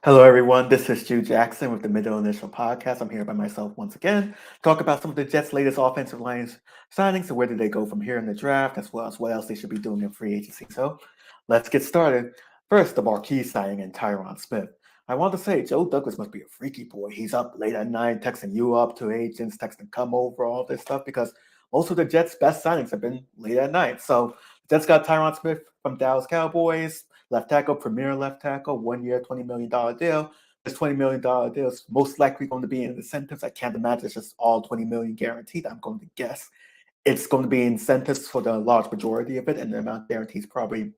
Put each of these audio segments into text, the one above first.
Hello, everyone. This is Jude Jackson with the Middle Initial Podcast. I'm here by myself once again to talk about some of the Jets' latest offensive lines signings and where do they go from here in the draft, as well as what else they should be doing in free agency. So let's get started. First, the marquee signing in Tyron Smith. I want to say Joe Douglas must be a freaky boy. He's up late at night, texting you up to agents, texting come over, all this stuff, because most of the Jets' best signings have been late at night. So the Jets got Tyron Smith from Dallas Cowboys. Left tackle, premier left tackle, 1 year, $20 million deal. This $20 million deal is most likely going to be in incentives. I can't imagine it's just all $20 million guaranteed. I'm going to guess it's going to be incentives for the large majority of it, and the amount guaranteed is probably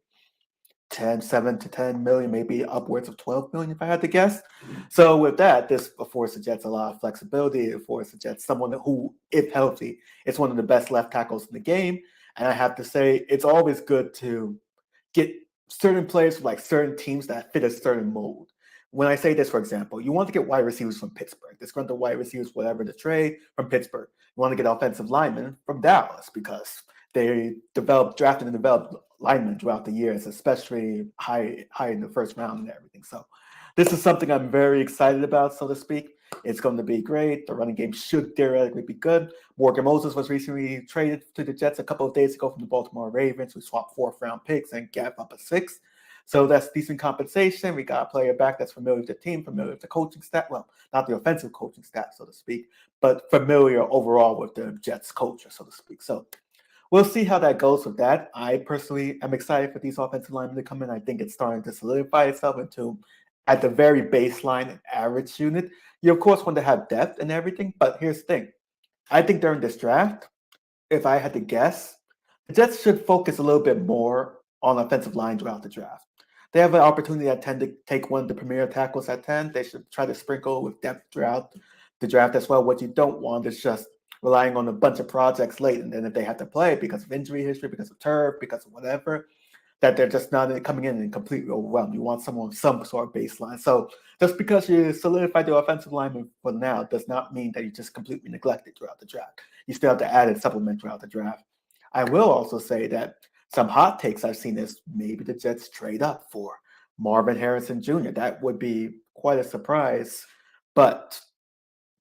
7 to 10 million, maybe upwards of 12 million if I had to guess. So with that, this affords the Jets a lot of flexibility. It affords the Jets someone who, if healthy, is one of the best left tackles in the game. And I have to say, it's always good to get certain players from like certain teams that fit a certain mold. When I say this, for example, you want to get wide receivers from Pittsburgh, disgruntled wide receivers, whatever the trade from Pittsburgh. You want to get offensive linemen from Dallas because they drafted and developed linemen throughout the years, especially high in the first round and everything. So this is something I'm very excited about, so to speak. It's going to be great. The running game should theoretically be good. Morgan Moses was recently traded to the Jets a couple of days ago from the Baltimore Ravens. We swapped 4th-round picks and gave up a 6th. So that's decent compensation. We got a player back that's familiar with the team, familiar with the coaching staff. Well, not the offensive coaching staff, so to speak, but familiar overall with the Jets culture, so to speak. So we'll see how that goes with that. I personally am excited for these offensive linemen to come in. I think it's starting to solidify itself into, at the very baseline and average unit. You, of course, want to have depth and everything, but here's the thing. I think during this draft, if I had to guess, the Jets should focus a little bit more on offensive line throughout the draft. They have an opportunity at 10 to take one of the premier tackles at 10. They should try to sprinkle with depth throughout the draft as well. What you don't want is just relying on a bunch of projects late, and then if they have to play because of injury history, because of turf, because of whatever, that they're just not coming in and completely overwhelmed. You want someone with some sort of baseline. So just because you solidify the offensive lineman for now does not mean that you just completely neglected throughout the draft. You still have to add and supplement throughout the draft. I will also say that some hot takes I've seen is maybe the Jets trade up for Marvin Harrison Jr. That would be quite a surprise, but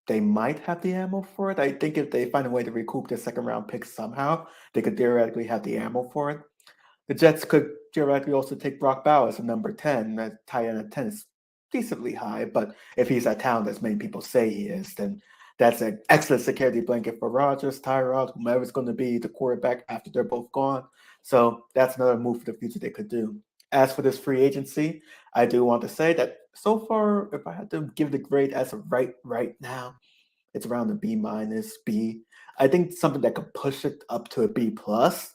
they might have the ammo for it. I think if they find a way to recoup their second-round pick somehow, they could theoretically have the ammo for it. The Jets could theoretically also take Brock Bowers at number 10. That tight end at 10 is decently high, but if he's as talented as many people say he is, then that's an excellent security blanket for Rodgers, Tyron, whomever's going to be the quarterback after they're both gone. So that's another move for the future they could do. As for this free agency, I do want to say that so far, if I had to give the grade as of right now, it's around a B minus, B. I think something that could push it up to a B plus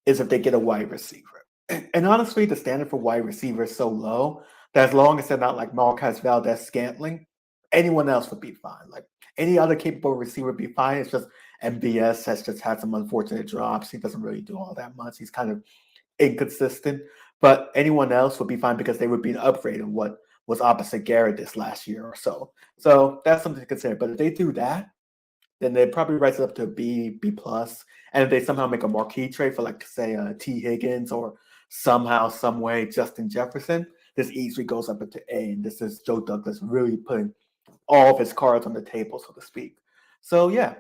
is if they get a wide receiver. And honestly, the standard for wide receiver is so low that as long as they're not like Marquez Valdez-Scantling, anyone else would be fine. Like any other capable receiver would be fine. It's just MBS has just had some unfortunate drops. He doesn't really do all that much. He's kind of inconsistent. But anyone else would be fine because they would be an upgrade on what was opposite Garrett this last year or so. So that's something to consider. But if they do that, then they probably rise it up to a B, B plus. And if they somehow make a marquee trade for like say T. Higgins or somehow, some way Justin Jefferson, this easily goes up into A. And this is Joe Douglas really putting all of his cards on the table, so to speak. So yeah,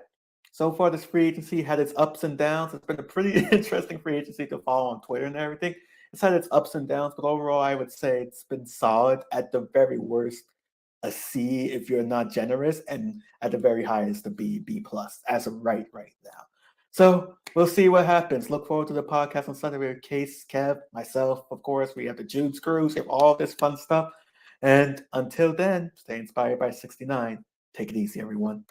so far this free agency had its ups and downs. It's been a pretty interesting free agency to follow on Twitter and everything. It's had its ups and downs, but overall I would say it's been solid. At the very worst, a C if you're not generous, and at the very highest a B, B plus as of right now. So we'll see what happens. Look forward to the podcast on Sunday with Case, Kev, myself, of course. We have the Jude Screws, we have all this fun stuff. And until then, stay inspired by 69. Take it easy, everyone.